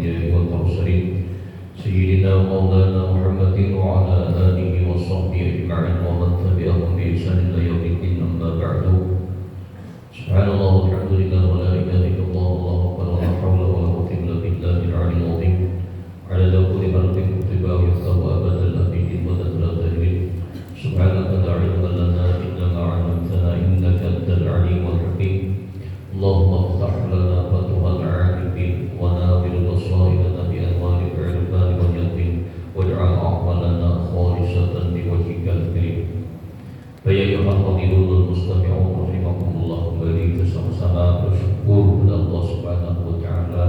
الأنبياء والمرسلين سيدنا مولانا محمد وعلى آله وصحبه أجمعين ومن تبعهم بإحسان إلى يوم الدين. أما بعد سبحان الله والحمد لله ولا إله إلا الله والله أكبر ولا حول ولا قوة إلا بالله العلي العظيم. على كل حرف كتب ويكتب أبد الأبدين وذل الدهرين. سبحانك لا علم لنا إلا ما علمتنا إنك أنت العليم الحكيم. اللهم افتح لنا فتوح العارفين وناظر البصائر بأنوار العرفان واليقين واجعل أعمالنا خالصة لوجهك الكريم. فيا أيها الحاضرون المستمعون رحمكم الله, kembali bersama-sama bersyukur kepada Allah Subhanahu wa Ta'ala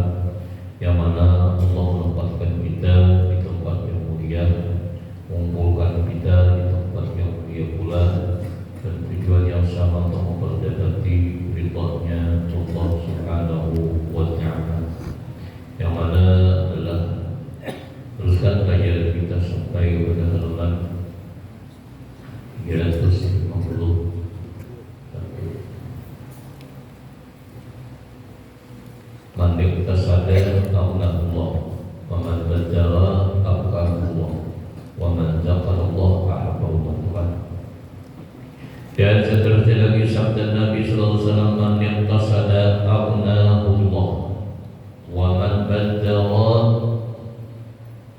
yang mana Allah menempatkan kita di tempat yang mulia, mengumpulkan kita di tempat yang mulia pula, dan tujuan yang sama untuk memperdapati ridha-Nya Allah Subhanahu wa Ta'ala, yang mana adalah teruskan belajar kita sampai pada halaman 350. Man iktasada aunahullah wa man bajara abqahullah wa man zakarallah ahabbahullah. Dan seterusnya lagi sabda Nabi sallallahu alaihi wasallam, man iktasada aunahullah wa man bajara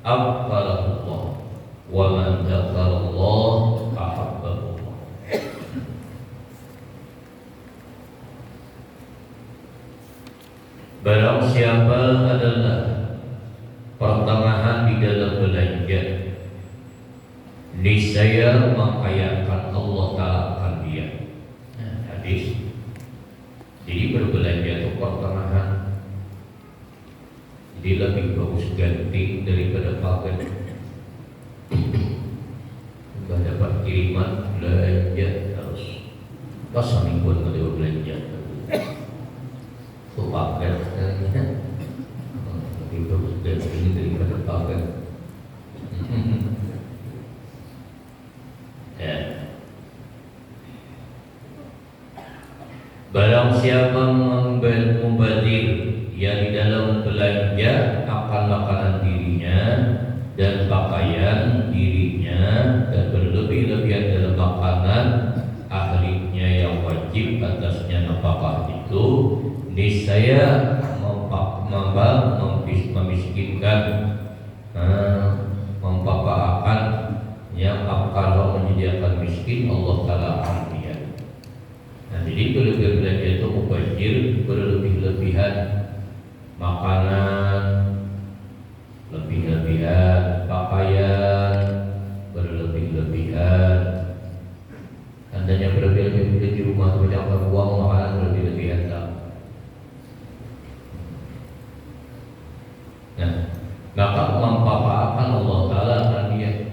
abqahullah wa man zakarallah ahabbahullah. Barang siapa adalah pertengahan di dalam belanja, niscaya mengkayakan Allah Ta'ala akan dia. Hadis. Jadi berbelanja itu pertengahan. Jadi lebih bagus ganti daripada pakai. Sudah dapat kiriman belanja harus pas mingguan kalau belanja. Pakai lebih bagus ganti daripada pakai. Barang siapa membadir yang di dalam belanja akan makanan dirinya dan pakaian dirinya dan berlebih-lebihan dalam makanan ahlinya yang wajib atasnya nafkah itu, niscaya memiskinkan, mempapaakan yang kalau menyediakan miskin Allah Ta'ala akan dia. Nah, jadi belanja itu mubazir, berlebih-lebihan makanan, lebih-lebihan pakaian, berlebih-lebihan. Andanya berlebih-lebihan di rumah mencapai uang makanan berlebih-lebihan tak. Nah, maka mempapaakan Allah Ta'ala akan dia.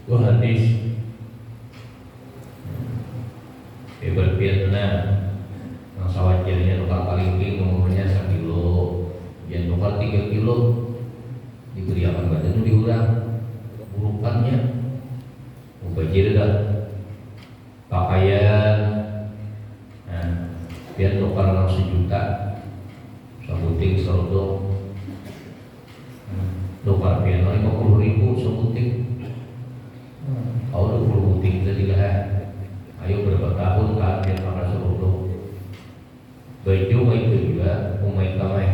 Itu hadis. Berpiatna yang sawajarnya tukar kalingking umurnya 1 kilo, yang tukar 3 kilo diberi akan badan itu diurang burukannya mubazir dah. Pakaian, nah, biar tukar 1 juta sabuting serodong, tukar piano 50.000 sabuting, kau 20 buting tadilah. Ayo berapa tahun kemudian maka seluruh baju itu juga umai kamai.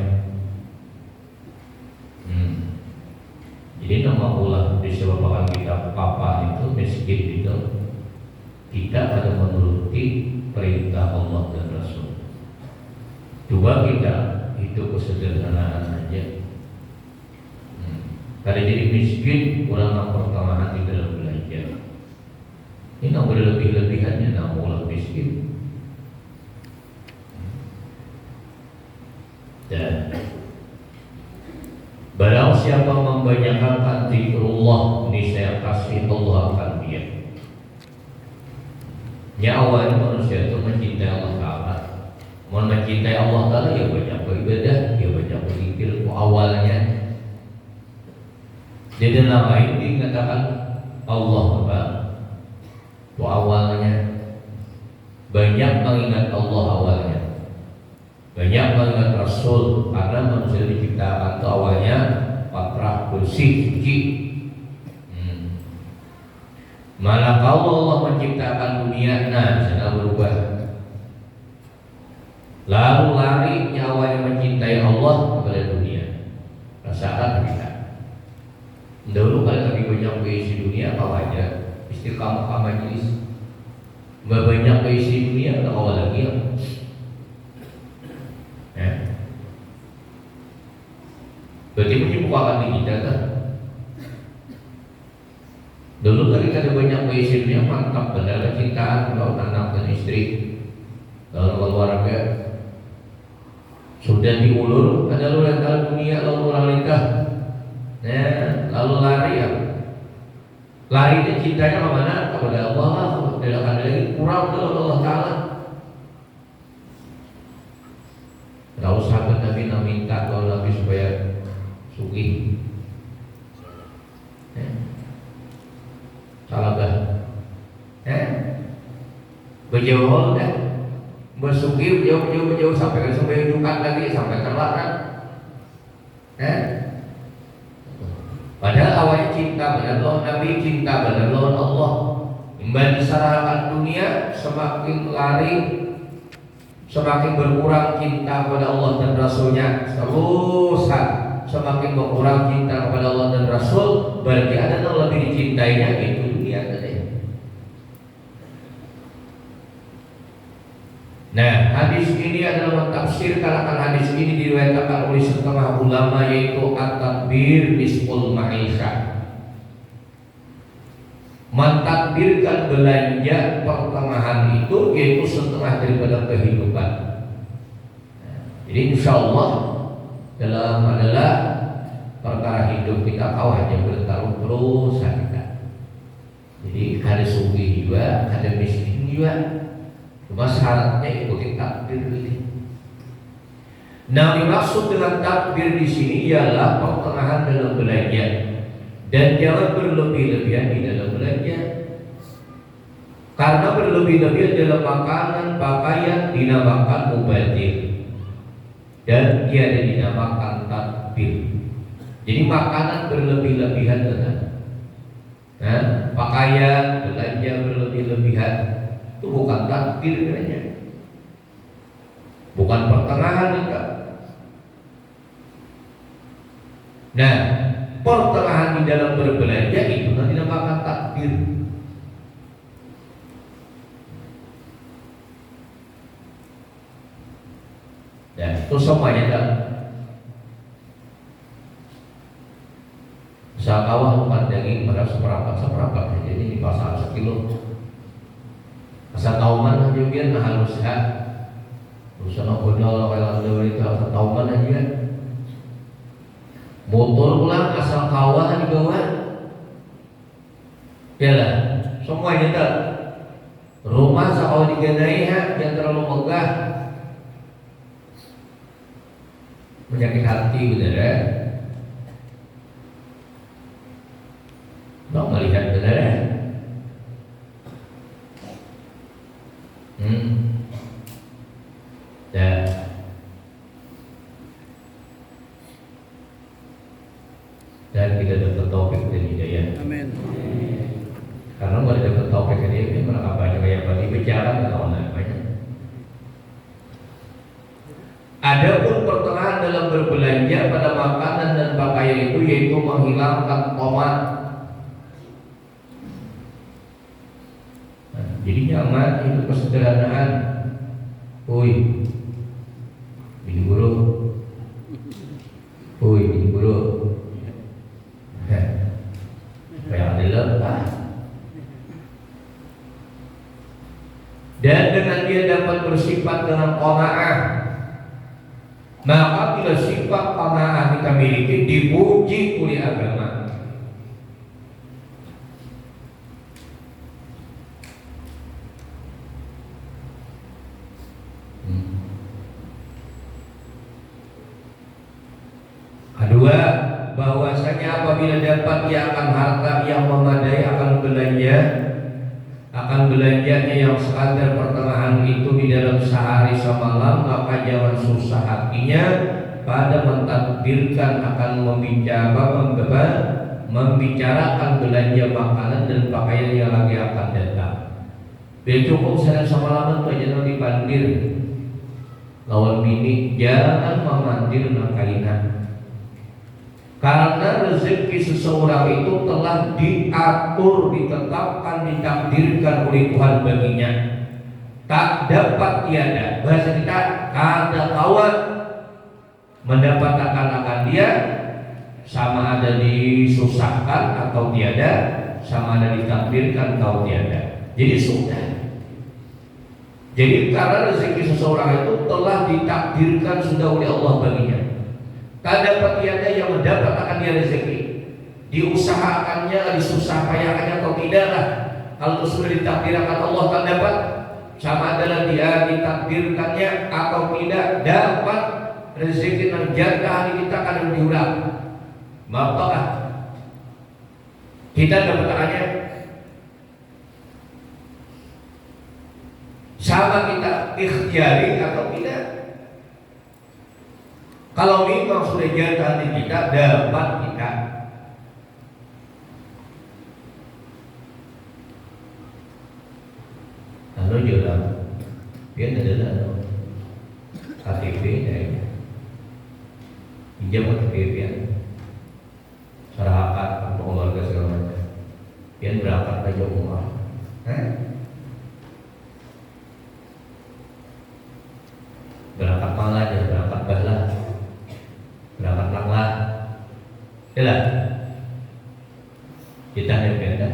Jadi nama ulah disebabkan kita papa itu miskin itu tidak ada menuruti perintah Allah dan Rasul. Coba kita hidup kesederhanaan aja. Kalau jadi miskin kurang pertengahan di dalam belanja. Ini nak berlebih-lebihannya nak ulah miskin. Dan barang siapa membanyakkan zikrullah, niscaya kasih Allah akan dia. Awalnya manusia itu mencintai Allah Ta'ala. Mau mencintai Allah Ta'ala ya banyak beribadah, ya banyak berzikir. Awalnya jadi nama ini dikatakan Allah Ta'ala. Awalnya banyak mengingat Allah awalnya. banyak banget Rasul, karena manusia diciptakan itu awalnya fitrah bersih suci. Malah kalau Allah menciptakan dunia, nah sana berubah. Lalu lari nyawanya mencintai Allah kepada dunia. Rasakan kita. Dahulu kalau lagi banyak keisi dunia, apa aja istiqamah majelis. Banyak keisi dunia, ada awal lagi ya. Berarti menyibukkan diri kita kan? Dulu ketika ada banyak keisi dunia, mantap benar cintaan kalau anak dan istri, kalau keluarga. Sudah diulur, ada lu rental dunia, lalu nikah, lalu lari ya. Lari itu cintanya kemana? Kepada Allah. Tidak ada lagi kurang dalam Allah Taala. Kalau sahabat Nabi minta kalau Nabi supaya sugih, salah bah, berjauh dah. Bersugi jauh sampai hidupkan lagi sampai terlarang. Padahal awalnya cinta pada Allah, Nabi cinta pada Allah. Imbang diserahkan dunia, semakin lari, semakin berkurang cinta kepada Allah dan Rasulnya. Terusan semakin berkurang cinta kepada Allah dan Rasul, berarti ada yang lebih dicintainya itu dunia tadi. Nah, hadis ini adalah mentafsirkan akan hadis ini diriwayatkan oleh setengah ulama, yaitu at-takbir nisful ma'isyah. Mentakbirkan belanja pertengahan itu yaitu setengah daripada kehidupan. Jadi insya Allah dalam adalah perkara hidup kita kau hanya bertaruh terus kita. Jadi ada sugih juga, ada miskin juga. Cuma syaratnya ikuti takbir ini. Nah, dimaksud dengan takbir di sini ialah pertengahan dalam belanja dan jangan berlebih-lebihan di dalam belanja. Karena berlebih-lebihan dalam makanan, pakaian dinamakan mubadzir dan tiada dinamakan takbir. Jadi makanan berlebih-lebihan dengan pakaian, belanja berlebih-lebihan itu bukan takbir namanya, bukan pertengahan enggak. Nah, pertengahan di dalam berbelanja itu nanti dinamakan takbir. Dan itu semuanya kan Sakawah lupa daging pada seperapat jadi di pasar sekilo. Asa tauman aja biar nah halus ya. Rusana bodol kalau dari asa tauman aja. Motor pulang asal kawah di bawah. Yalah, semuanya tak. Rumah sakau digadai ya, jangan terlalu megah. Menyakit hati bener ya. Nggak melihat bener ya. Dan kita dapat taufik dan hidayah. Amin. Karena kalau dapat taufik dan hidayah ini mereka banyak yang bagi bicara atau namanya. Adapun pertengahan dalam berbelanja pada makanan dan pakaian itu yaitu menghilangkan tomat. Jadi nyaman itu kesederhanaan. Woi, ini guru. Woi, ini guru. Kayak ada lepas. Dan dengan dia dapat bersifat dengan qanaah, maka bila sifat qanaah kita miliki dipuji oleh agama. Kedua, bahwasanya apabila dapat ia akan harta yang memadai akan belanja, akan belanjanya yang sekadar pertengahan itu di dalam sehari semalam, maka jangan susah hatinya pada mentakdirkan akan membicarakan belanja makanan dan pakaian yang lagi akan datang. Bila cukup sehari semalam itu aja nanti pandir lawan bini, jangan memandir nakainan. Karena rezeki seseorang itu telah diatur, ditetapkan, ditakdirkan oleh Tuhan baginya. Tak dapat tiada. Bahasa kita kata kawan mendapatkan akan dia, sama ada disusahkan atau tiada, sama ada ditakdirkan atau tiada. Jadi sudah. Jadi karena rezeki seseorang itu telah ditakdirkan sudah oleh Allah baginya. Tak dapat tiada yang mendapat akan dia rezeki. Diusahakannya, disusah payahkannya atau tidaklah. Kalau itu sudah ditakdirkan Allah tak dapat, sama adalah dia ditakdirkannya atau tidak dapat rezeki dan jatah kita akan diulang. Maafkah kita dapatannya sama kita ikhtiari atau tidak? Kalau memang sudah jatah di kita, dapat kita. Lalu juga dia adalah KTP dari pinjam KTP ya, serahkan untuk keluarga segala macam. Dia berangkat aja umrah, berangkat malah aja, berangkat bahlah, berangkat langlah, jelas. Kita yang beda.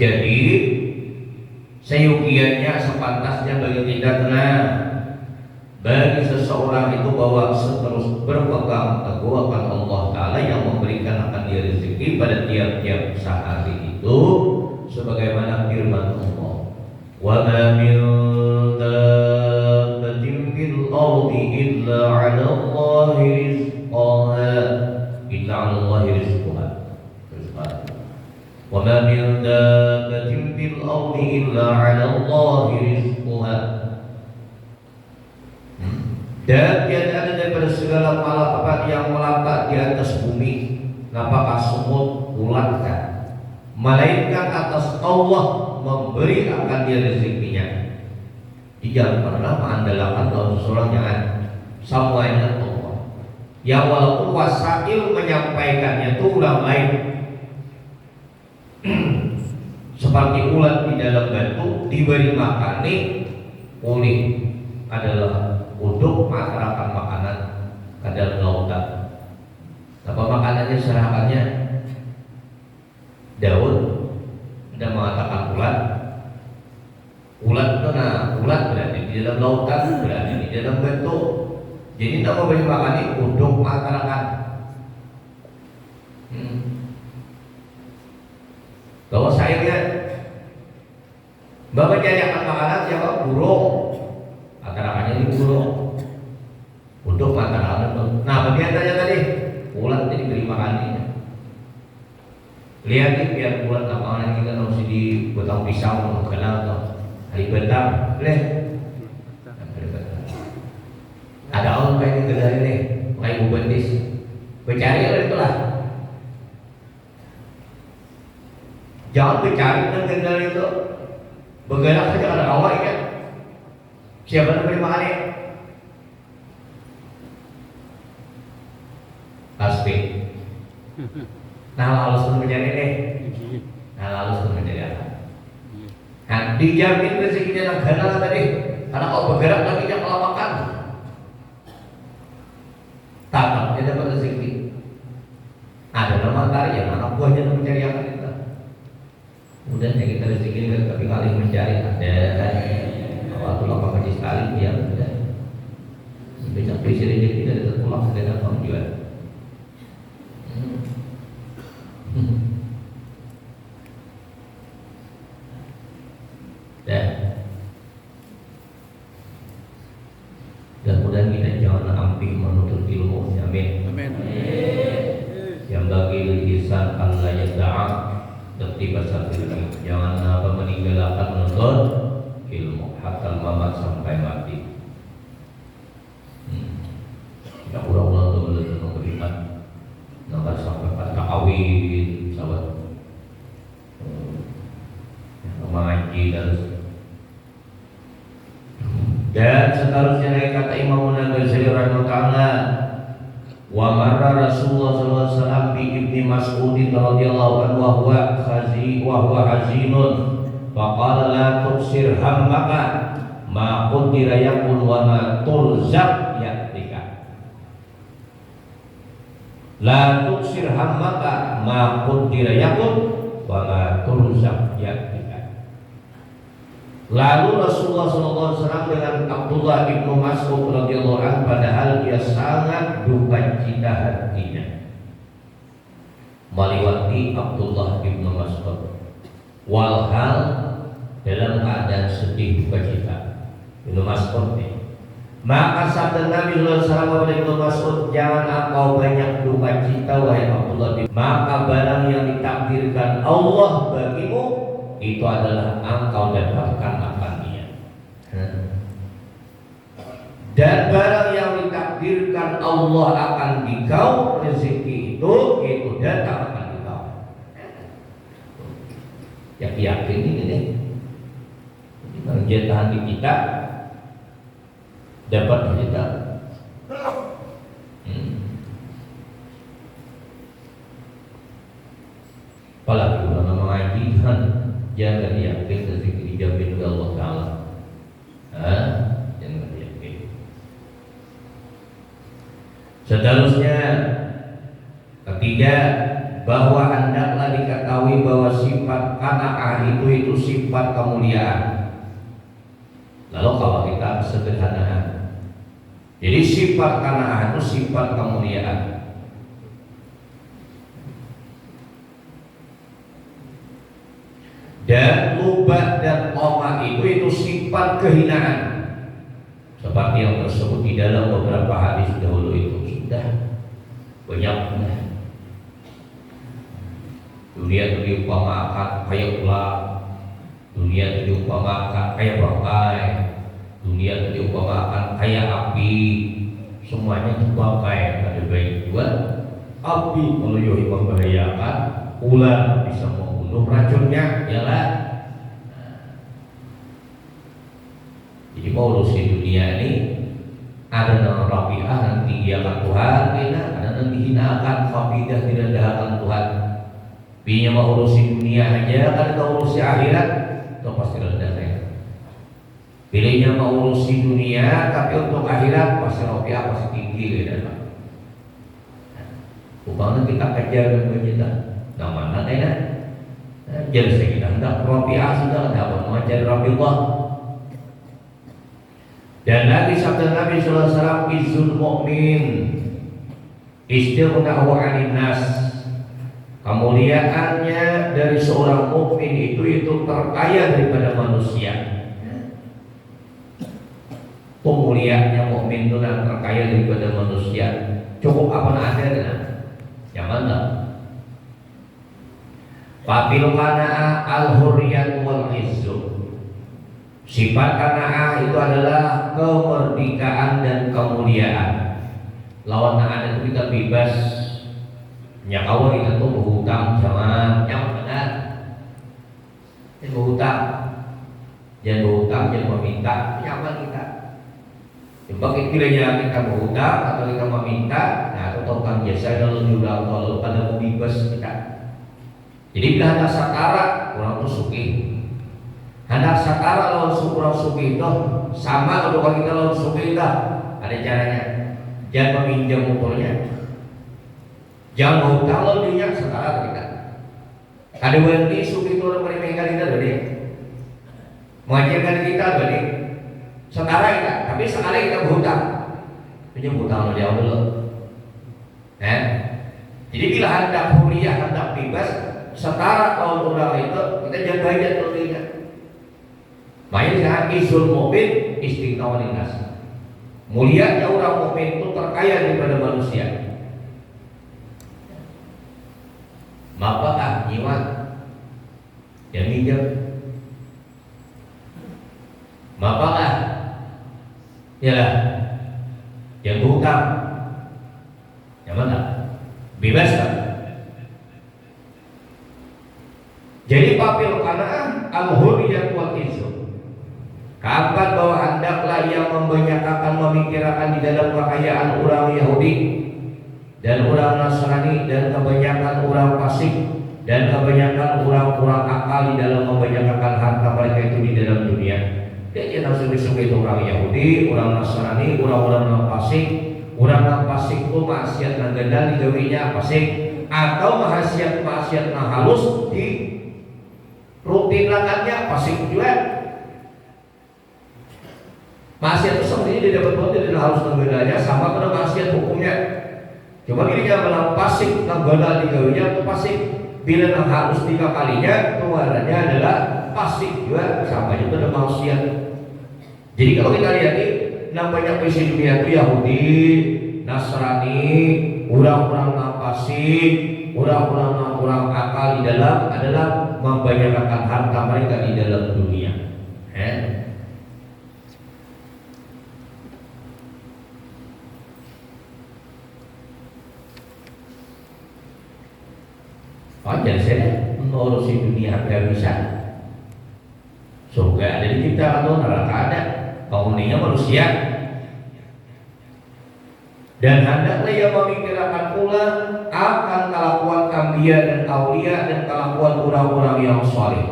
Jadi seyogianya, sepantasnya bagi kita tenang, bagi seseorang itu bahwa terus berpegang teguh akan Allah Ta'ala yang memberikan akan dia rezeki pada tiap-tiap sehari itu, sebagaimana firman Allah, wa ma min dabbatin fil ardi illa 'ala Allahi rizqaha, illa 'ala Allahi rizquha. Wa ma min dabbatin fil ardi illa 'ala Allahi rizquha. Dan tiada ada daripada segala malaikat yang melata di atas bumi, apakah semut, ulat kan, melainkan atas Allah memberi akan dia rezekinya. Jangan pernah mengandalkan dalam seseorang, jangan, semuanya Allah. Yang walaupun wasail menyampaikannya itu ulang lain. Seperti ulat di dalam batu diberi makani oleh adalah untuk masyarakat makanan ke dalam lautan. Apa makanannya serahkannya? Daud sudah mengatakan ulat. Ulat itu ulat berada di dalam lautan, berada di dalam bentuk. Jadi tidak memberi makani untuk masyarakat. Bahwa saya lihat Bapak menyediakan makanan siapa? Burung. Matarakannya di burung untuk matarakan itu. Nah, bagiannya tadi ulat ini diberi makanannya. Lihat nih, biar ulat lapangan kita harus di potong pisau, kenal atau hari betang, ada orang kayak gede ini, kayak bubentis, bercari oleh itulah. Jangan bercari dengan gendal itu, bergerak saja ada awal kan. Siapa yang beri makan? Pasti. Nah, halus menjadi ini. Nah, halus menjadi apa? Nah, dijamin rezekinya negara tadi. Karena kalau bergerak lagi tidak melakukan. Tatap dia dapat rezeki. Ada nama karya, anak buahnya yang mencari akan itu. Kemudian yang kita rezeki tapi kali mencari ada kan. Waktu lama kerja sekali dia tidak bisa presiden dia tidak ada pulang sedang tahun juga. Dan mudah-mudahan lebih menuntut ilmu. Amin. Amin. Yang bagi lisan Allah yang da'a tertiba ilmu. Jangan meninggalkan menuntut ilmu hatta mamat sampai mati. Ya ulang-ulang tuh belum memberikan nomor sampai pada awin sahabat mengaji dan seterusnya lagi kata Imam Ghazali rahimahullah, wa marra Rasulullah sallallahu alaihi wasallam bi Ibni Mas'ud radhiyallahu anhu wa huwa hazinun faqala la tuksir hammaka ma qudira yakun wa ma turzaq yatika. La tuksir hammaka ma qudira yakun wa ma turzaq yatika. Lalu Rasulullah SAW dengan Abdullah ibnu Mas'ud radhiyallahu anhu, padahal dia sangat duka cita hatinya, melewati Abdullah ibnu Mas'ud, walhal dalam keadaan sedih duka cita ibnu Mas'ud nih. Maka sabda Nabi SAW kepada ibnu Mas'ud, jangan engkau banyak duka cita wahai Abdullah, maka barang yang ditakdirkan Allah bagimu itu adalah engkau dapatkan akannya. Dan barang yang ditakdirkan Allah akan dikau, rezeki itu datang akan dikau. Yakin ini nih, menjadi hati kita dapat kita. Apalagi ulama mengaji jangan yakin rezeki dijamin oleh Allah Ta'ala. Jangan yakin. Seterusnya ketiga, bahwa hendaklah diketahui bahwa sifat qanaah itu sifat kemuliaan. Lalu kalau kita sederhana, jadi sifat qanaah itu sifat kemuliaan. Dan lubat dan omah itu sifat kehinaan, seperti yang tersebut di dalam beberapa hadis dahulu itu sudah banyak. Dunia itu diumpamakan kayak ular, dunia itu diumpamakan kayak bangkai, dunia itu diumpamakan kayak api, semuanya itu bangkai. Ada baik juga api kalau membahayakan, ular bisa membunuh racunnya, ya lah. Jadi mau urusin dunia ini, ada nama Rabi'ah nanti dia akan Tuhan, ada nanti hinakan, Fabidah direndahkan Tuhan. Pilihnya mau urusin dunia aja, kan kalau urusin akhirat, itu pasti rendahnya. Pilihnya mau urusin dunia, tapi untuk akhirat pasti Rabi'ah pasti tinggi, gitu. Bukannya kita kejar dan kita, nah mana ya? Jadi saya kita hendak Rabi'ah sudah dapat mengajar Rabi'ah. Dan lagi sabda Nabi sallallahu alaihi wasallam, izul mu'min istighnahu 'anil nas. Kemuliaannya dari seorang mukmin itu terkaya daripada manusia. Kemuliaannya mukmin itu terkaya daripada manusia. Cukup apa ada? Yang mana? Fafil qanaah al-hurriyat wal izzu. Sifat qanaah itu adalah kemerdekaan dan kemuliaan. Lawan ada itu kita bebas. Nyakawa kita tuh berhutang sama yang benar. Jangan berhutang, jangan meminta. Siapa kita? Sebagai kiranya kita berhutang atau kita meminta, nah atau kan jasa dalam juga kalau pada bebas kita. Jadi bila ada sakara orang tuh suki, hendak sakara lawan orang suki itu sama kalau kita lawan suki itu ada caranya. Jangan meminjam motornya, jangan berhutang lawan dia sakara kita. Ada wanita suki itu orang mereka kita beri, mengajarkan kita beri. Setara kita, tapi sekali kita berhutang, pinjam hutang dia dulu. Jadi bila hendak kuliah, hendak bebas, setara kalau orang itu kita jaga aja dirinya. Makanya jangan izul mu'min istiqnawan nas. Mulianya orang mukmin itu terkaya daripada manusia. Mapakah nyiwat yang minjem? Mapakah yalah yang berhutang? Yang mana? Bebas kan? Jadi papil kana'ah al-hurriyat wal izzu. Kapan bahwa hendaklah yang membanyakan memikirkan di dalam kekayaan orang Yahudi dan orang Nasrani dan kebanyakan orang fasik dan kebanyakan orang-orang akal di dalam membanyakan harta mereka itu di dalam dunia. Dia nafsu-nafsu itu orang Yahudi, orang Nasrani, orang-orang fasik. Orang fasik itu maksiat nagandal di gawinya fasik atau maksiat halus di rutin lakannya fasik juga. Maksiat itu sebenarnya dia dapat buat tidak harus nagandalnya sama pada maksiat hukumnya. Cuma dirinya malah fasik nagandal di gawinya itu fasik. Bila yang harus 3 kalinya keluarannya adalah fasik juga sama juga dengan maksiat. Jadi kalau kita lihat ini namanya isi dunia itu Yahudi, Nasrani, orang-orang fasik, orang-orang akal di dalam adalah membanyakan harta mereka di dalam dunia. Wajar saya mengurusi dunia nggak bisa. Surga ada di kita atau neraka ada. Penghuninya manusia. Dan hendaklah ia memikirkan pula akan kelakuan ambia dan aulia dan kelakuan orang-orang yang saleh.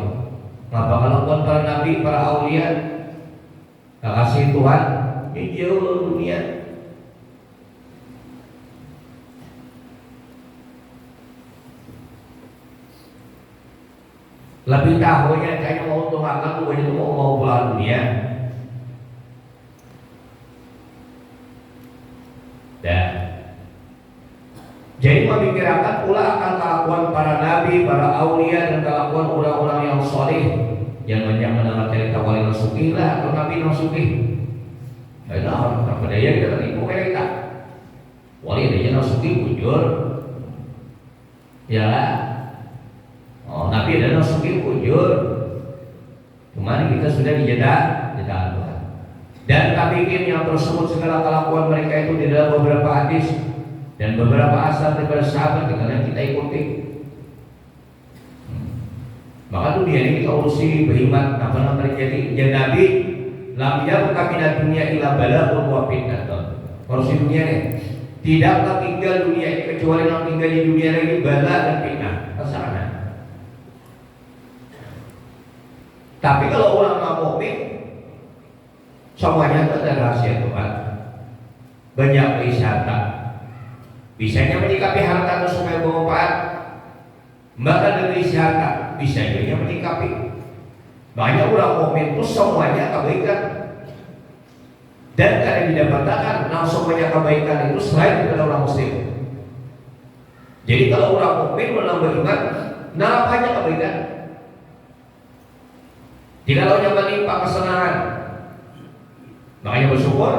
Apa kelakuan para nabi, para aulia? Kasih Tuhan, ini jauh dunia. Lebih tahunya kayaknya mau tuhankan bukan itu mau pulang dunia. Dan jadi memikirkan pula akan kelakuan para nabi, para aulia dan kelakuan orang-orang yang soleh yang banyak mendengar cerita wali nasuki lah atau nabi nasuki. Ada orang berdaya di dalam ibu mereka. Wali dia nasuki bujur, ya. Oh, nabi ada nasuki bujur. Kemarin kita sudah dijedak Tuhan. Dan tabiin yang tersebut segala kelakuan mereka itu di dalam beberapa hadis dan beberapa asar daripada sahabat yang kita ikuti. Maka dunia ini kita urusi beriman apa terjadi. Dan Nabi lam yabqa minad dunya illa bala'un wa fitnatun. Urusi dunia ini tidaklah tinggal dunia ini kecuali yang tinggal di dunia lagi bala dan fitnah. Kesana. Tapi kalau orang mukmin semuanya itu ada rahasia Tuhan. Banyak wisata. Bisanya menyikapi harta itu supaya bermanfaat. Maka dari wisata bisanya menyikapi. Banyak orang mukmin itu semuanya kebaikan. Dan karena didapatkan langsung banyak kebaikan itu selain daripada orang muslim. Jadi kalau orang mukmin beriman, narapanya kebaikan. Jika kalau yang menimpa kesenangan, makanya bersyukur.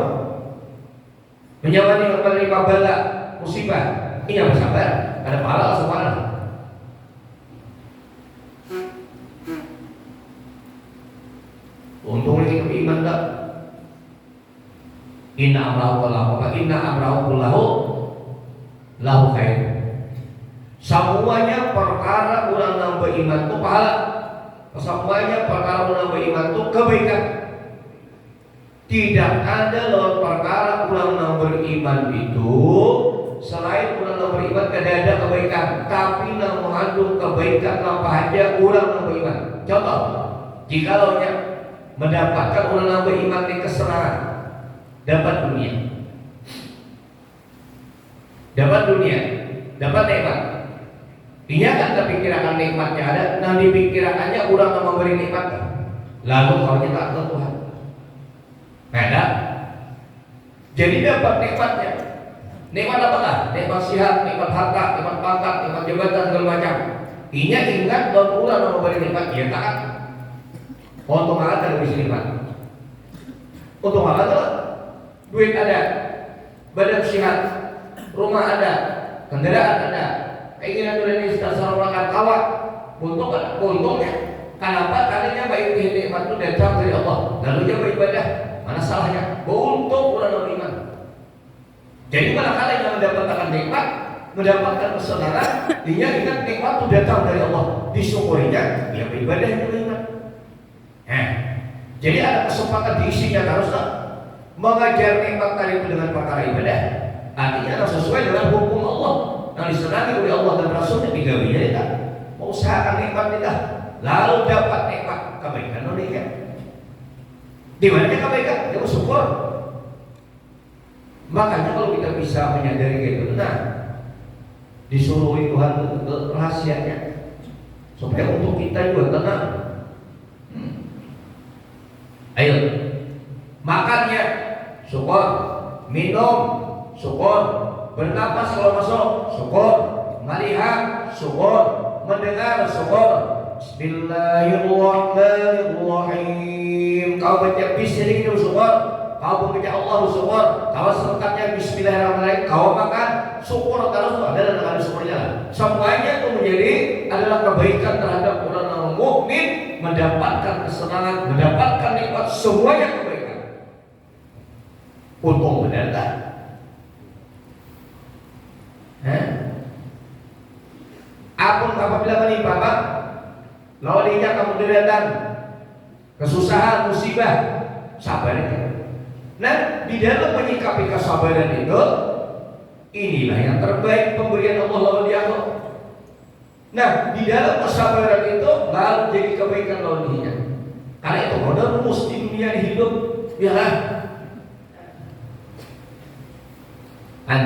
Menyamani bala musibah, ini yang bersabar. Ada pahala subhanallah. Untung lagi beriman tak. Inna amrahu kullahu lahu khair. Semuanya perkara orang yang beriman itu pahala. Semuanya perkara orang beriman itu kebaikan. Tidak ada lawan perkara orang yang beriman itu selain orang yang beriman tidak ada kebaikan, tapi yang mengandung kebaikan apa aja orang yang beriman. Contoh, jika lawannya mendapatkan orang yang beriman di kesenangan, dapat dunia, dapat nikmat. Dia kan terpikirkan nikmatnya ada, nah dipikirkannya orang yang memberi nikmat. Lalu kalau kita ke Tuhan, ada. Jadi dapat nikmatnya. Nikmat apakah? Nikmat sihat, nikmat harta, nikmat pangkat, nikmat jabatan segala macam. Inya ingat bahwa orang yang memberi nikmat dia taat. Untung alat dari sini nikmat. Untung alat duit ada, badan sehat, rumah ada, kendaraan ada, keinginan ini dasar makan kawat, untungnya. Kenapa? Karena baik nikmat itu datang dari Allah, lalu dia beribadah. Mana salahnya? Untung orang beriman. Jadi manakala yang mendapatkan nikmat, mendapatkan kesenangan, dia ingat nikmat itu datang dari Allah, disyukurinya, dia beribadah yang beriman. Jadi ada kesempatan diisinya harus mengajar nikmat tadi itu dengan perkara ibadah. Artinya harus sesuai dengan hukum Allah yang disenangi oleh Allah dan Rasulnya. Tiga kita mengusahakan nikmat kita, lalu dapat nikmat kebaikan olehnya. Di mana kebaikan? Dia bersyukur. Makanya kalau kita bisa menyadari itu, nah disuruh Tuhan ke rahasianya supaya untuk kita juga tenang. Ayo, makannya syukur, minum syukur, bernapas kalau masuk syukur, melihat syukur, mendengar syukur. Bismillahirrahmanirrahim. Kau baca bismillah itu syukur, kau baca Allah syukur, kau selengkapnya bismillahirrahmanirrahim, kau makan syukur terus ada dengan syukurnya. Semuanya itu menjadi adalah kebaikan terhadap orang mukmin, mendapatkan kesenangan, mendapatkan nikmat, semuanya kebaikan. Untung benar tak? Apun apabila menimpa Pak, lawannya kamu derajat, kesusahan, musibah, sabar itu. Nah, di dalam menyikapi kesabaran itu, inilah yang terbaik pemberian Allah lawan dia. Nah, di dalam kesabaran itu baru jadi kebaikan lawannya. Karena itu ada rumus di dunia hidup, ya kan?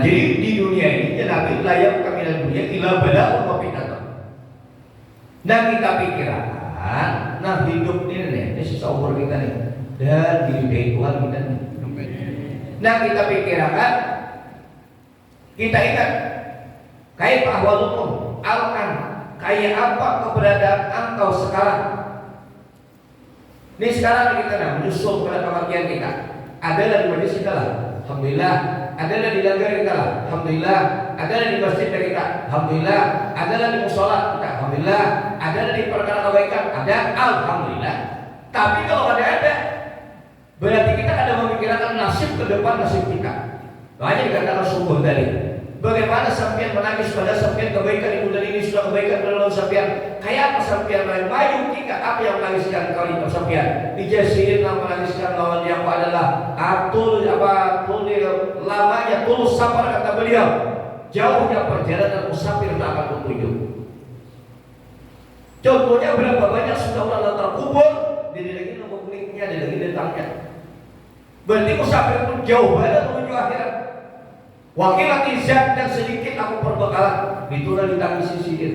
Jadi di dunia ini Nabi layak kami dalam dunia ila bala wa fitnah. Nah kita pikirkan, nah hidup ini seumur kita nih, dan diridai Tuhan kita nih. Nah kita pikirkan, kita ingat, kayak Pak Walukum, alkan, kayak apa keberadaan engkau sekarang? Ini sekarang kita menyusul kepada kematian kita. Adalah di majlis kita lah, alhamdulillah. Adalah di langgar kita lah, alhamdulillah. Adalah di masjid kita, alhamdulillah. Adalah di musola kita, alhamdulillah. Adalah di perkara kebaikan, ada, alhamdulillah. Tapi kalau ada, berarti kita ada memikirkan nasib ke depan, nasib kita. Makanya dikatakan sungguh tadi, bagaimana sampian menangis pada sampian kebaikan ibu dan ini sudah kebaikan dalam sampian. Kayak apa sampian lain? Bayu tingkat apa yang menangiskan kali itu sampian? Dijasirin yang menangiskan lawan yang adalah atul lamanya tulus sabar kata beliau. Jauhnya perjalanan musafir tak akan bertujuh. Contohnya berapa banyak sudah orang terkubur, dia lagi nunggu kulitnya, dia lagi datangnya. Berarti musafir pun jauh banget menuju akhirat. Wakilat izat dan sedikit aku perbekalan, itulah ditangisi sihir.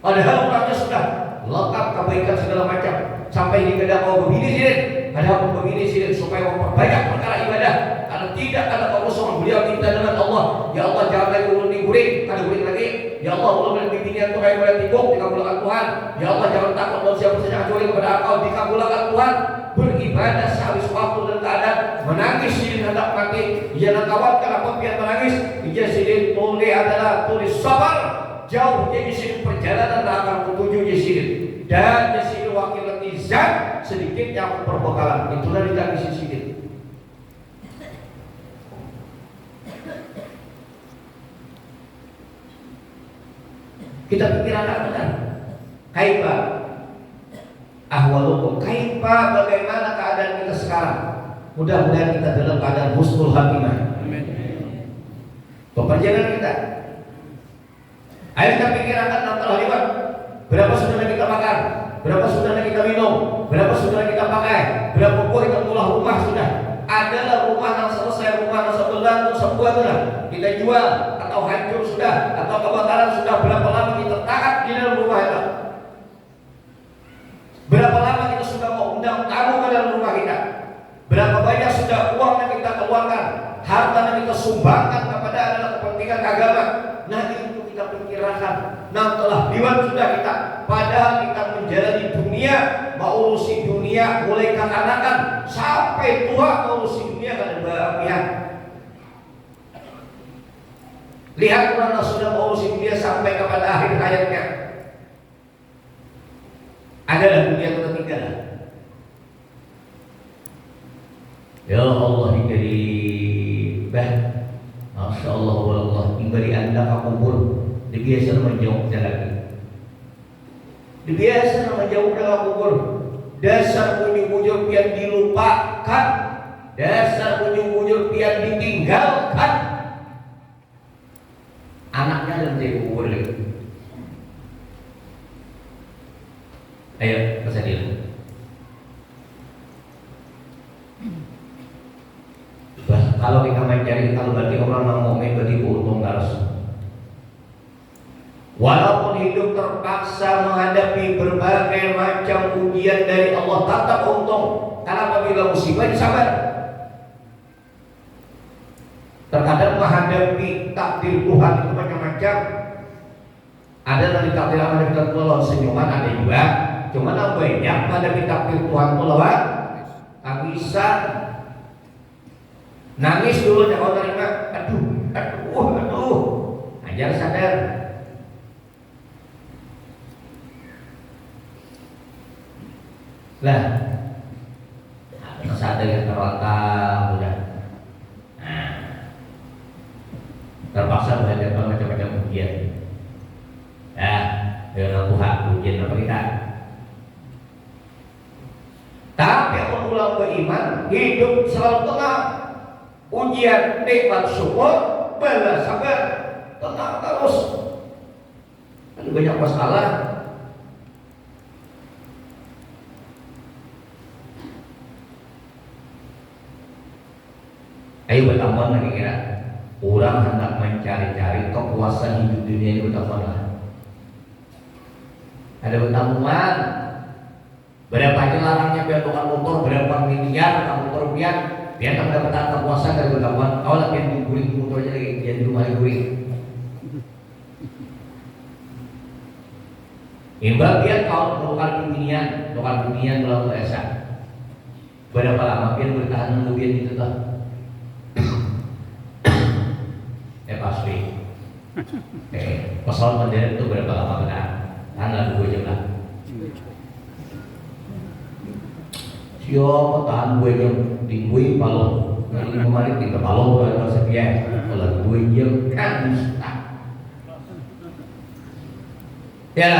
Padahal orangnya sudah lengkap kebaikan segala macam. Sampai di kedai kau begini sihir, ada pun begini sihir supaya memperbanyak perkara ibadah. Karena tidak ada kekosongan, beliau minta dengan Allah, ya Allah jangan lagi ulun diguring, kada guring lagi. Ya Allah ulun dan bimbingan Tuhan kepada tibuk dikabulkan Tuhan. Ya Allah jangan takut dan siapa saja kecuali kepada Engkau dikabulkan Tuhan. Beribadah sehabis waktu dan keadaan, menangis sirin hendak mati. Ia kawan kenapa biar menangis? Ia sirin tulis adalah tulis sabar. Jauh jadi sirin perjalanan tak akan menuju sirin. Dan sirin wakil izat sedikit yang perbekalan. Itulah ditangisi sirin. Kita pikirkan benar. Kaifa ahwalukum, kaifa bagaimana keadaan kita sekarang? Mudah-mudahan kita dalam keadaan husnul khatimah. Amin. Perjalanan kita. Ayo kita pikirkan tentang lewat. Berapa sudah kita makan? Berapa sudah kita minum? Berapa sudah kita pakai? Berapa buah kita pulang rumah sudah? Adalah rumah yang selesai, rumah yang sebelah atau sebuah sudah kita jual atau hancur sudah atau kebakaran sudah. Berapa lama kita taat di dalam rumah itu? Berapa lama kita sudah mengundang tamu ke dalam rumah kita? Berapa banyak sudah uang yang kita keluarkan, harta yang kita sumbangkan kepada adalah kepentingan agama. Nah itu kita pikirkan. Nah telah liwat sudah kita, padahal kita menjalani dunia mau urusi dunia, mulai kanak-kanak sampai tua mau urusi dunia kan ada pihak. Lihat mana sudah mau urusi dunia sampai kepada akhir hayatnya. Adalah dunia ketiga. Ya Allah karim, Masya Allah wallah, diberi anda ke kubur, dibiasa menjauh lagi. Dibiasa menjauh dari kubur. Dasar bujur-bujur yang dilupakan, dasar bujur-bujur yang ditinggalkan. Anaknya dalam jadi kubur lagi. Ayo, pasal dia. Kalau kita mencari, kalau berarti orang yang mukmin berarti beruntung harus. Walaupun hidup terpaksa menghadapi berbagai macam ujian dari Allah, tetap untung. Karena apabila musibah disabar. Terkadang menghadapi takdir Tuhan itu macam-macam. Ada dari takdir Allah kita lawan senyuman, ada juga. Cuma yang banyak menghadapi takdir Tuhan itu lawan tangisan. Nangis dulu jangan terima. Aduh. Ajar sadar. Lah, sadar yang terlantar udah. Terpaksa menghadapi macam-macam ujian. Dengan Tuhan ujian apa kita? Tapi orang beriman hidup selalu tenang. Ujian nikmat syukur, balas sabar, tenang terus. Ada banyak masalah. Ayo bertambah lagi kira. Orang hendak mencari-cari kepuasan hidup dunia ini bertambah. Ada pertemuan. Berapa aja larangnya biar tukar motor, berapa miliar tukar motor biar tak mendapatkan kepuasan dari pertemuan. Kau lah biar guling motornya lagi, biar di rumah guling. Imbang biar kau tukar dunia melalui esa. Berapa lama biar bertahan nunggu biar itu tak? Pasti. Pesawat mendarat itu berapa lama benar? Karena 2 jam lah. Siapa tahan 2 jam tinggi balon. Nanti kemarin kita balon berapa sekian. Kalau 2 jam kan mustah. Ya,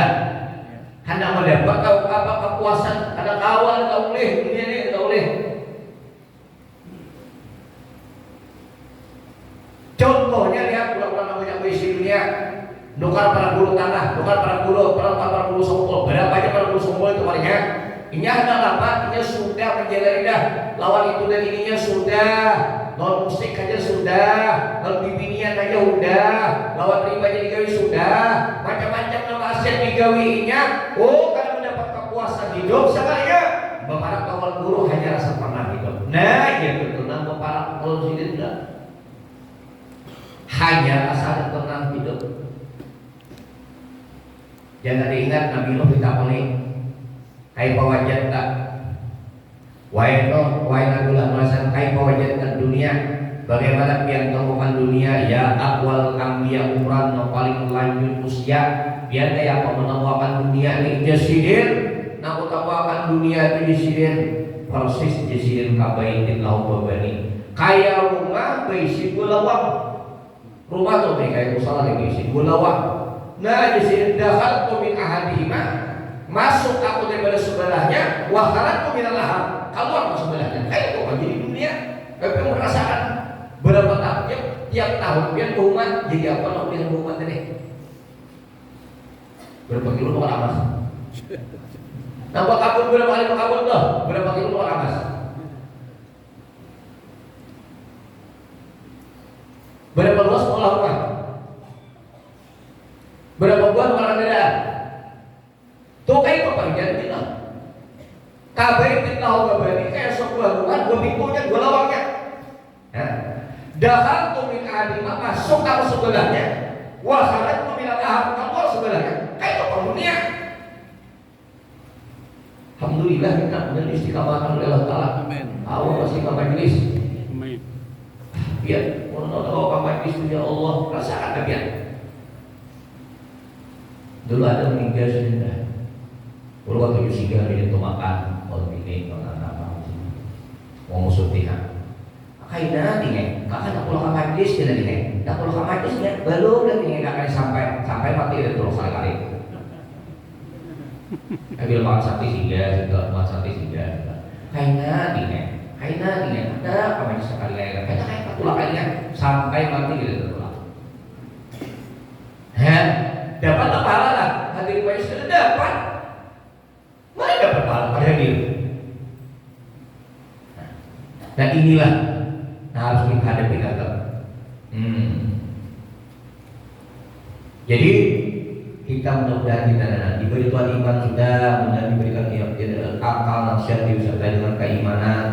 hendak mendapat apa kepuasan? Ada kawan tak boleh, ini tak boleh. Contohnya lihat bulan-bulan namanya puisi dunia, nukar para bulu tanah, nukar para bulu songkol. Berapa aja para bulu songkol itu palingnya? Ini ada apa? Ini sudah menjalani dah. Lawan itu dan ininya sudah. Non musik aja sudah. Non bibinian aja udah. Lawan riba jadi gawi sudah. Macam-macam nama aset digawinya. Oh, karena mendapat kepuasan hidup sekalinya. Bapak kawal guru hanya rasa pernah hidup. Nah, ya betul. Nama bapak kalau sini enggak. Hanya asal tenang hidup. Jangan diingat Nabi Nuh ditakoni, "Kaifa wajadta?" Wahai Nabiullah Muhammad, "Kaifa wajadta dunia?" Bagaimana pian temukan dunia? Ya aqwal anbiya umran, paling lanjut usia. Biar kaya apa menemukan dunia ini jasidin, nak utawakan dunia itu jasidin persis jasidin kabaitin lau babani. Kaya rumah berisi bulawak. Rumah tuh kayak musola lagi isi bulawak. Nah jadi dakhaltu min ahadihima, masuk aku daripada sebelahnya, wa kharajtu min al-lahar, keluar ke sebelahnya. Kayak itu kan jadi dunia. Kayak merasakan berapa tahun tiap tahun biar umat jadi apa namanya umat ini? Berapa kilo luar amas? Nampak kabur berapa kali kabur tuh? Berapa kilo luar amas? Berapa luas pola rumah? Berapa buah orang beda? Tuh kayak pekerjaan kita. Kabar kita kabari kayak sebuah rumah, 2 pintunya, 2 lawangnya. Dahal tuh min adima masuk ke sebelahnya, waharat tuh min al-ahab keluar sebelahnya. Kayak itu dunia. Alhamdulillah kita menjadi istiqamah oleh Allah Ta'ala. Awal masih ke majlis. Ya, kalau ke majlis ya Allah rasakan ya. Dulu ada meninggal sudah. Dulu waktu juga itu makan, kalau ini kalau apa mau musuh pihak. Kayak nanti kakak nak pulang ke majlis dia nanti nak pulang ke majlis dia belum nanti kakak sampai mati dia terus sekali. Ambil makan sate juga makan sate juga. Kayak nanti ada apa majlis sekali lagi kayak pulang kalinya sampai mati dia terus. Dapat pahala lah hadirin majlis sudah dapat. Mana dapat pahala pada diri. Dan inilah harus kita hadapi datang. Jadi kita mudah-mudahan kita diberi Tuhan iman sudah, mudah diberikan akal nasihat disertai dengan keimanan,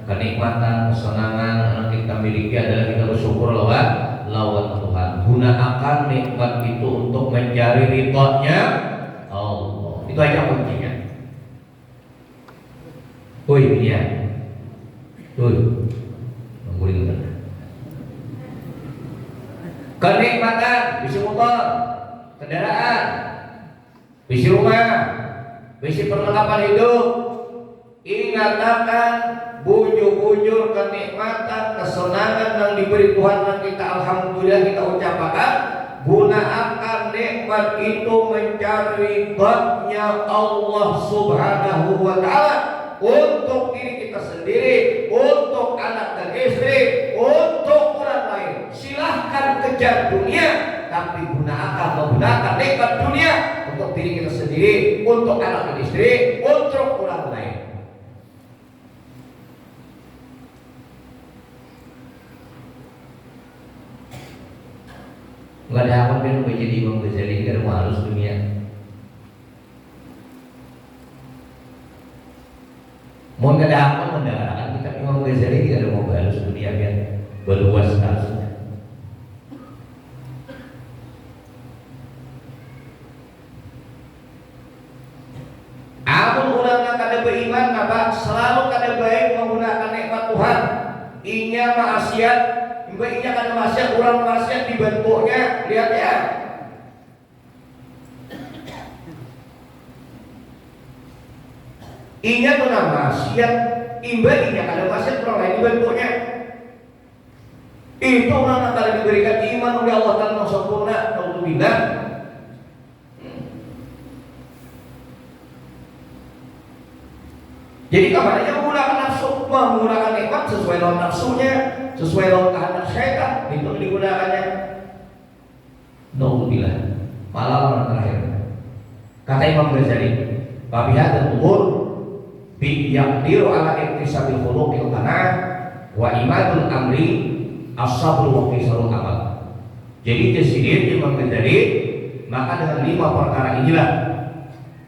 kenikmatan, kesenangan yang kita miliki adalah kita bersyukur lawan Tuhan. Gunakan nikmat itu untuk mencari ridhonya Allah. Itu aja kuncinya. Ini ya. Kenikmatan, bisa motor, kendaraan, bisa rumah, bisa perlengkapan hidup. Ingatkan bujur-bujur kenikmatan, kesenangan yang diberi Tuhan dan kita alhamdulillah kita ucapkan. Gunakan nikmat itu mencari ridhonya Allah Subhanahu wa Ta'ala untuk diri kita sendiri, untuk anak dan istri, untuk orang lain. Silahkan kejar dunia, tapi menggunakan nikmat dunia untuk diri kita sendiri, untuk anak dan istri, untuk orang lain. Gak ada apa yang menjadi Imam Ghazali karena mau halus dunia. Mau gak ada apa mendengarkan kita Imam Ghazali tidak ada mau halus dunia kan berluas halusnya. Amun orang kada beriman maka selalu kada baik menggunakan nikmat Tuhan. Inya maksiat, inya kada maksiat, orang maksiat dibentuknya lihat ya. Inya kena maksiat, inya kada maksiat, orang lain dibentuknya. Itu orang yang kada diberikan iman oleh Allah Ta'ala yang sempurna. Alhamdulillah. Jadi kabarnya menggunakan nafsu, menggunakan nikmat sesuai dengan nafsunya, sesuai dengan kehendak syaitan, itu digunakannya. Alhamdulillah. Malah orang terakhir. Kata Imam Ghazali, "Babihat umur bi yaqdiru ala iktisabil khuluqil qana'ah wa imadul amri as-sabr wa qisarul amal." Jadi disini Imam Ghazali, maka dengan 5 perkara inilah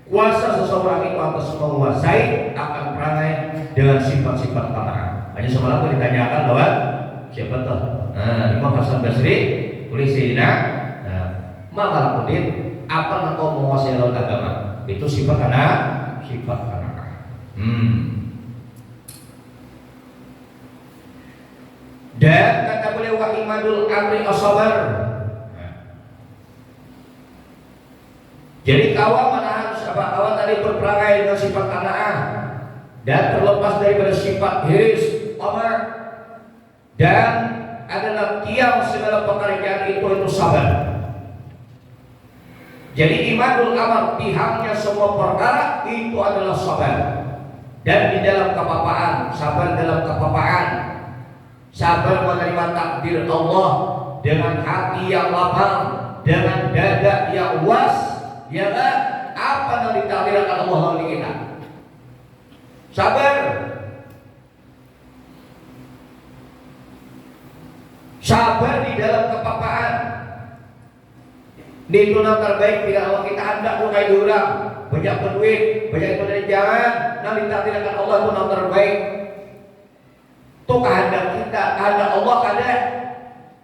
kuasa seseorang itu atas menguasai akan perangai dengan sifat-sifat qanaah. Hanya semalam ditanyakan bahwa siapa tuh? Imam Hasan Basri tulis ini. Maka lakuin apa engkau menguasai laut agama? Itu sifat qanaah, sifat qanaah. Dan kata beliau wa imadul amri as-sabar. Jadi kawan menahan kawan tadi berperangai dengan sifat qanaah dan terlepas daripada sifat hiris, amar, dan adalah tiang segala pekerjaan itu sabar. Jadi imadul amar, pihaknya semua perkara itu adalah sabar. Dan di dalam kepapaan, sabar dalam kepapaan, sabar menerima takdir Allah dengan hati yang lapang, dengan dada yang luas. Ya kan? Apa yang ditakdirkan Allah oleh kita? Sabar. Sabar di dalam kepapaan. Ini itu yang terbaik bila Allah kita hendak mulai orang banyak berduit, banyak pekerjaan, yang ditakdirkan Allah itu yang terbaik. Itu kehendak kita, kehendak Allah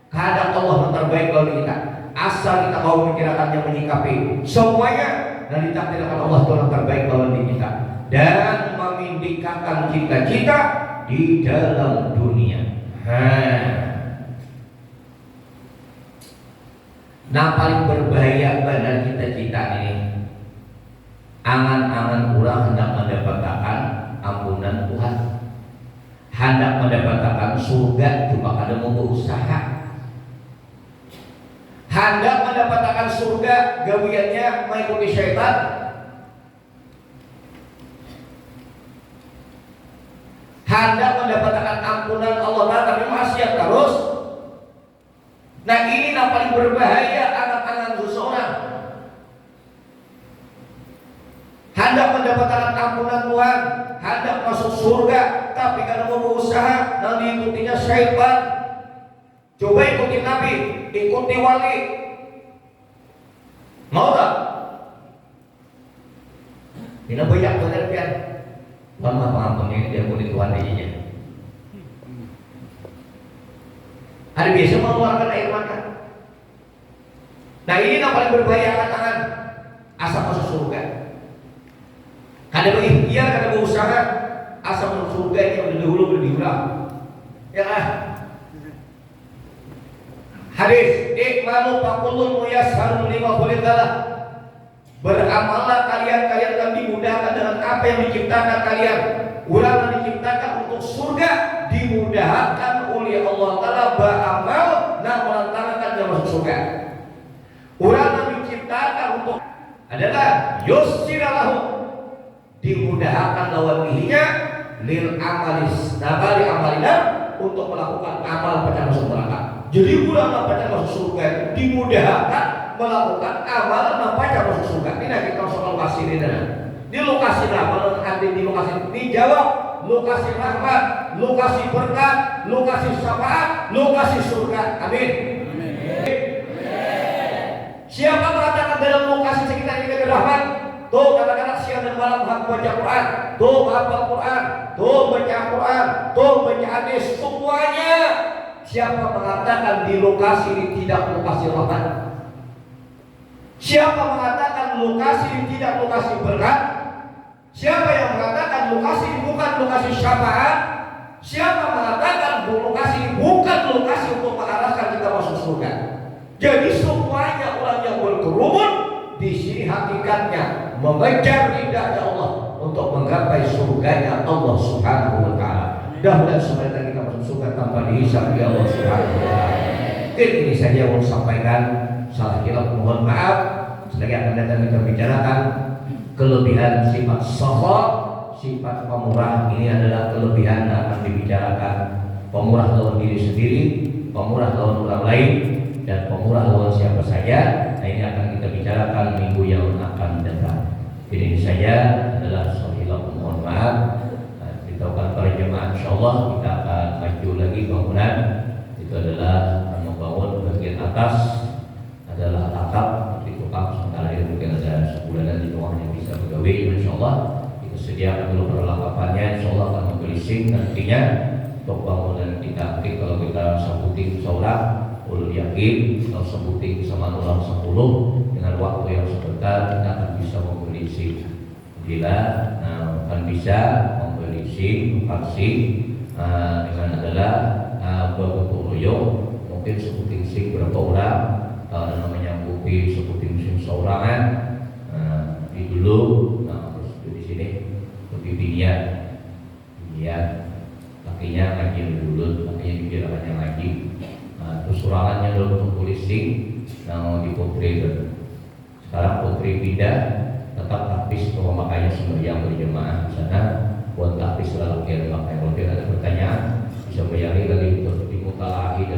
kehendak Allah yang terbaik bagi kita. Asal kita mau memikirkannya, menyikapi semuanya dan ditakdirkan Allah itu yang terbaik bagi kita. dan memindikakan cita-cita di dalam dunia. Nah paling berbahaya pada cita-cita ini, angan-angan urang hendak mendapatkan ampunan Tuhan, hendak mendapatkan surga cuma kada mau berusaha, hendak mendapatkan surga gawiannya mengikuti syaitan, hendak mendapatkan ampunan Allah tapi maksiat terus. Nah ini yang paling berbahaya angan-angan seseorang, hendak mendapatkan ampunan Tuhan, hendak masuk surga, tapi karena mau berusaha dan diikutinya syaitan. Coba ikuti Nabi, ikuti wali, mau tak? Ini banyak benar kan? Tuhan maha pengampun ini dia boleh Tuhan dinya. Hari biasa mengeluarkan air mata. Nah ini yang paling berbahaya angan-angan asal masuk surga. Kada berikhtiar, kada berusaha, asal masuk surga ini udah dahulu udah diulang. Ya lah. Hadis, ikmalu faqulun muyassarun lima khuliqalah. Beramallah kalian akan dimudahkan dengan apa yang diciptakan kalian. Ulang yang diciptakan untuk surga dimudahkan oleh Allah Ta'ala beramal dan melantarkan yang masuk surga. Ulang yang diciptakan untuk adalah yussiralahu, dimudahkan lawan dirinya lil amalis nabali amalina, untuk melakukan amal pada masuk neraka. Jadi ulang pada masuk surga dimudahkan melakukan amal pada masuk surga. Ini kita soal lokasi ini dah. Di lokasi apa? Nanti di lokasi ini jawab lokasi rahmat, lokasi berkat, lokasi syafaat, lokasi surga. Amin. Siapa mengatakan dalam lokasi sekitar ini ada rahmat? Tuh kadang-kadang siang dan malam baca Quran, tuh hafal Quran, tuh baca Quran, tuh baca hadis, semuanya. Siapa mengatakan di lokasi ini tidak lokasi rahmat? Siapa mengatakan lokasi ini tidak lokasi berkat? Siapa yang mengatakan lokasi ini bukan lokasi syafaat? Siapa mengatakan lokasi ini bukan lokasi untuk mengarahkan kita masuk surga? Jadi semuanya orang yang berkerumun di sini hakikatnya mengejar ridha Allah untuk menggapai surganya Allah Subhanahu wa Ta'ala. Mudah-mudahan semoga kita masuk surga tanpa dihisab oleh Allah Subhanahu wa Ta'ala. Ini saja yang saya sampaikan. Salah hilaf mohon maaf. Selagi akan datang kita bicarakan kelebihan sifat sakhar, sifat pemurah. Ini adalah kelebihan yang akan dibicarakan. Pemurah lawan diri sendiri, pemurah lawan orang lain, dan pemurah lawan siapa saja. Nah ini akan kita bicarakan minggu yang akan datang. Ini saja adalah sahilah mohon maaf. Beritahukan para jemaah, insyaallah kita akan maju lagi bangunan. Itu adalah membangun bagian atas adalah atap di tukang sementara itu mungkin ada sebulanan di bawah yang bisa bergawe. Insyaallah kita sediakan dulu perlengkapannya. Insyaallah akan membeli sing nantinya untuk bangunan kita. Nanti kalau kita sambutin sholat ulul yakin, kalau sambutin sama ulang 10 dengan waktu yang sebentar kita akan bisa membeli sing. Bila akan bisa membeli sing, vaksin dengan adalah betul royong mungkin sebutin sing berapa orang. Namanya kopi seperti musim saurangan di dulu, terus di sini kopi binian, lakinya ngaji dulu, lakinya dibicarakannya ngaji, terus surangannya dulu untuk polising, di potri. Sekarang potri pindah, tetap habis kalau makanya sembahyang berjemaah di sana buat